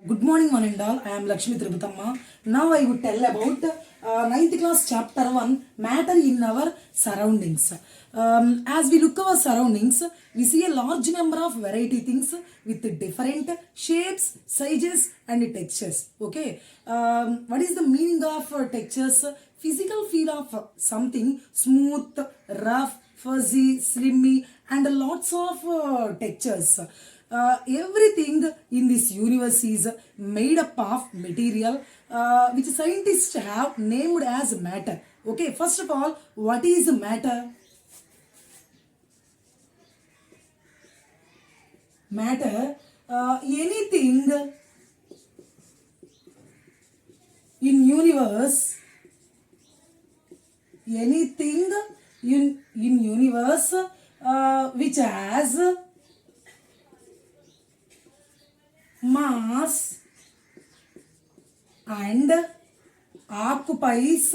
Good morning, one and all. I am Lakshmi Tributamma. Now I would tell about 9th class chapter 1, matter in our surroundings. As we look our surroundings, we see a large number of variety things with different shapes, sizes and textures. Okay. What is the meaning of textures? Physical feel of something smooth, rough, fuzzy, slimy and lots of textures. Everything in this universe is made up of material which scientists have named as matter. Okay, first of all, what is matter? Matter, anything in universe, anything in universe which has mass and occupies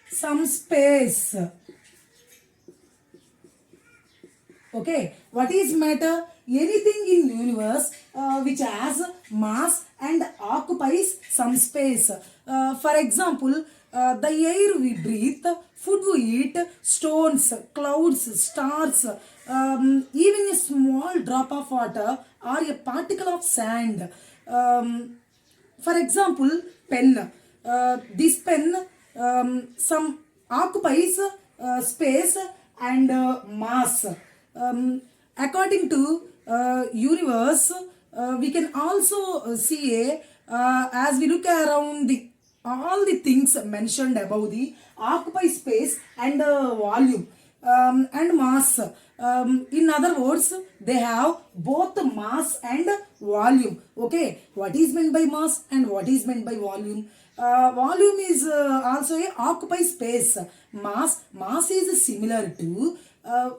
some space. Okay, what is matter? Anything in universe which has mass and occupies some space. For example, the air we breathe, food we eat, stones, clouds, stars, even a small drop of water or a particle of sand. For example, pen. This pen some occupies space and mass. According to universe, we can also see as we look around all the things mentioned above, the occupy space and volume and mass. In other words, they have both mass and volume. Okay, what is meant by mass and what is meant by volume? Volume is also a occupy space. Mass is similar to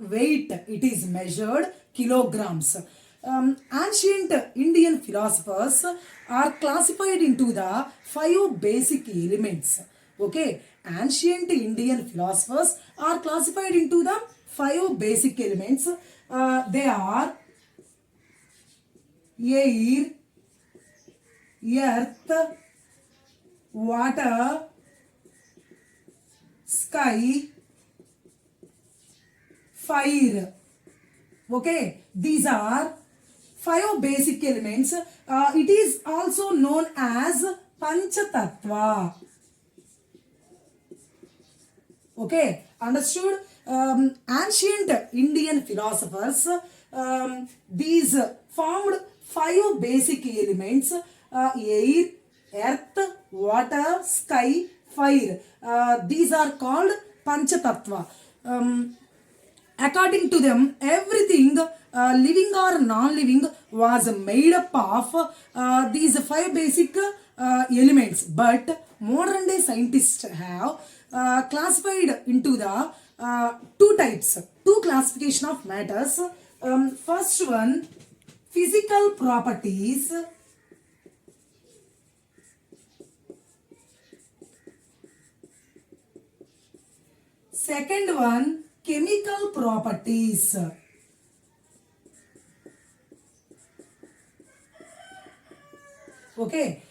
weight. It is measured kilograms. Ancient Indian philosophers are classified into the 5 basic elements. Okay, ancient Indian philosophers are classified into the 5 basic elements. They are air, earth, water, sky, fire. Okay, these are 5 basic elements. It is also known as Panchatattva. Okay, understood? Ancient Indian philosophers, these formed 5 basic elements: air, earth, water, sky, fire. These are called Panchatattva. According to them, everything living or non-living was made up of these 5 basic elements. But modern day scientists have classified into the 2 types, 2 classification of matters. First one, physical properties. Second one, chemical properties. Okay,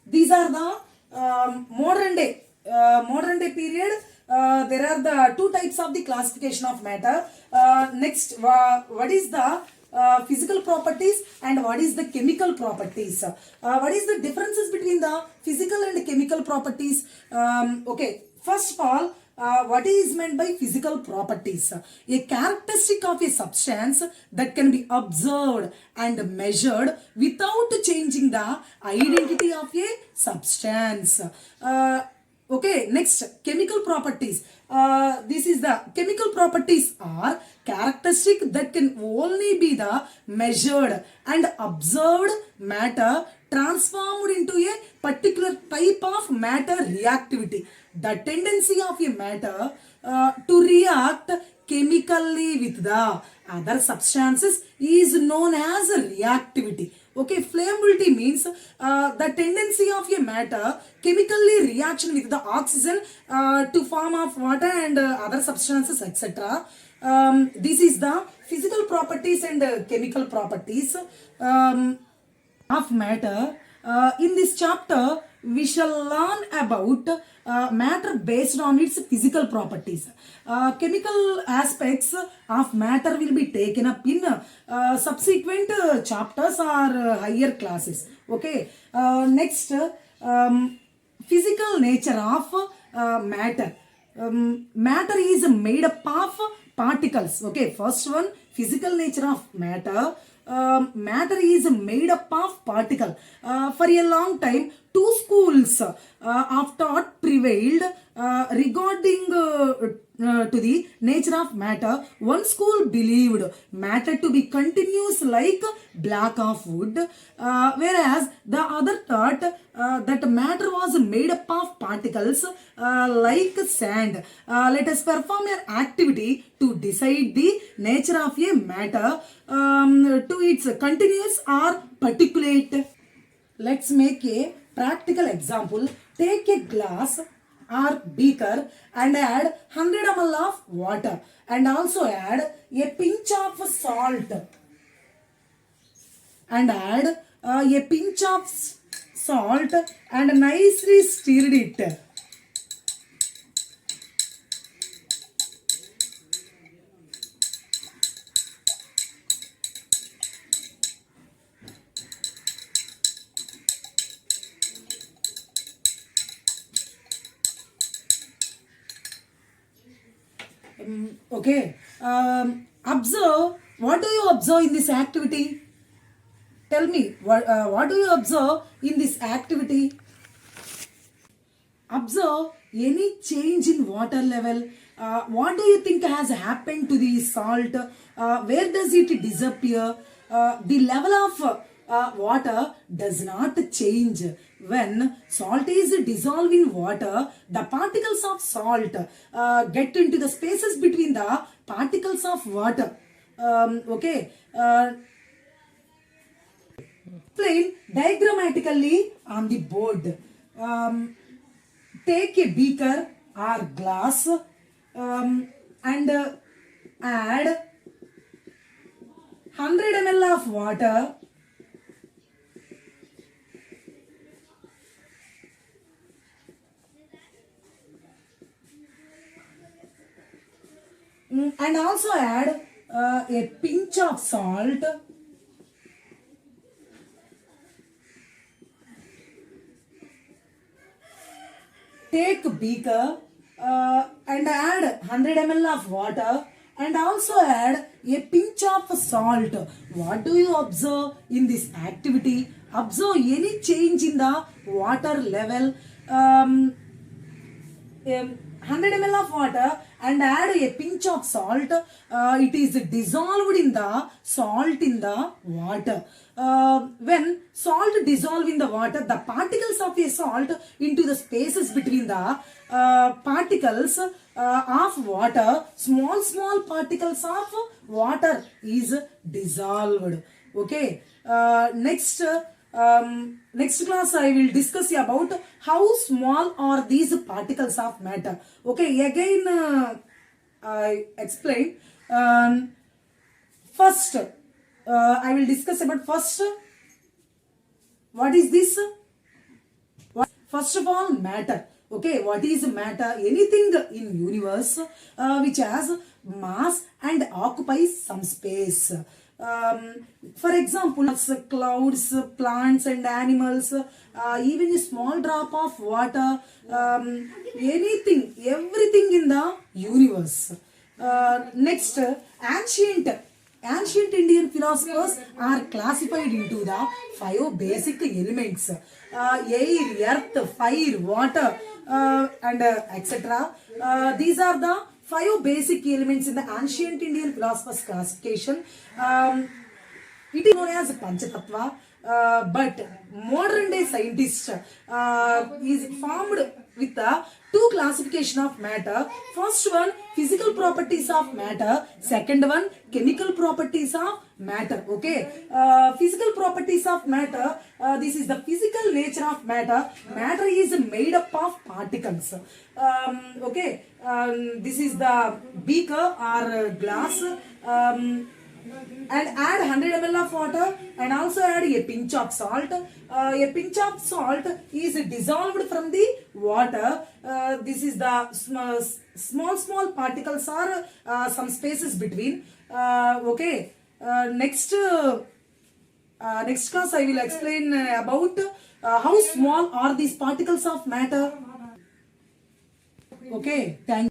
these are the modern day period. There are the 2 types of the classification of matter. Next, what is the physical properties and what is the chemical properties? What is the differences between the physical and chemical properties? Okay, first of all, what is meant by physical properties? A characteristic of a substance that can be observed and measured without changing the identity of a substance. Okay, next, chemical properties. This is the chemical properties are characteristic that can only be the measured and observed matter transformed into a particular type of matter reactivity. The tendency of a matter to react chemically with the other substances is known as reactivity. Okay, flammability means the tendency of a matter chemically reaction with the oxygen to form of water and other substances, etc. This is the physical properties and chemical properties of matter. In this chapter, we shall learn about matter based on its physical properties. Chemical aspects of matter will be taken up in subsequent chapters or higher classes. Okay. Next, physical nature of matter. Matter is made up of particles. Okay, first one, physical nature of matter. Matter is made up of particle. For a long time, two schools of thought prevailed regarding to the nature of matter. One school believed matter to be continuous like block of wood, whereas the other thought that matter was made up of particles like sand. Let us perform an activity to decide the nature of a matter to its continuous or particulate. Let's make a practical example. Take a glass or beaker and add 100 ml of water and also add a pinch of salt and add a pinch of salt and nicely stirred it. Okay. Observe. What do you observe in this activity? Tell me. What do you observe in this activity? Observe any change in water level. What do you think has happened to the salt? Where does it disappear? The level of water does not change. When salt is dissolved in water, the particles of salt get into the spaces between the particles of water. Okay. Explain diagrammatically on the board. Take a beaker or glass and add 100 ml of water and also add a pinch of salt take beaker and add 100 ml of water and also add a pinch of salt. What do you observe in this activity? Observe any change in the water level. 100 ml of water and add a pinch of salt. It is dissolved in the salt in the water. When salt dissolve in the water, the particles of a salt into the spaces between the particles of water, small particles of water is dissolved. Okay. Next class I will discuss about how small are these particles of matter. Okay, again I explain. First, I will discuss about first. What is this? First of all, matter. Okay, what is matter? Anything in universe which has mass and occupies some space. For example, clouds, plants and animals, even a small drop of water, anything, everything in the universe. Next, ancient Indian philosophers are classified into the 5 basic elements. Air, earth, fire, water and etc. These are the 5 basic elements in the ancient Indian philosophers classification. It is known as Panchatattva, but modern day scientists is formed with the 2 classification of matter. First one, physical properties of matter. Second one, chemical properties of matter. Okay, physical properties of matter. This is the physical nature of matter. Matter is made up of particles. Okay, this is the beaker or glass. And add 100 ml of water and also add a pinch of salt. A pinch of salt is dissolved from the water. This is the small particles or some spaces between. Okay, next class I will explain about how small are these particles of matter. Okay, thank you.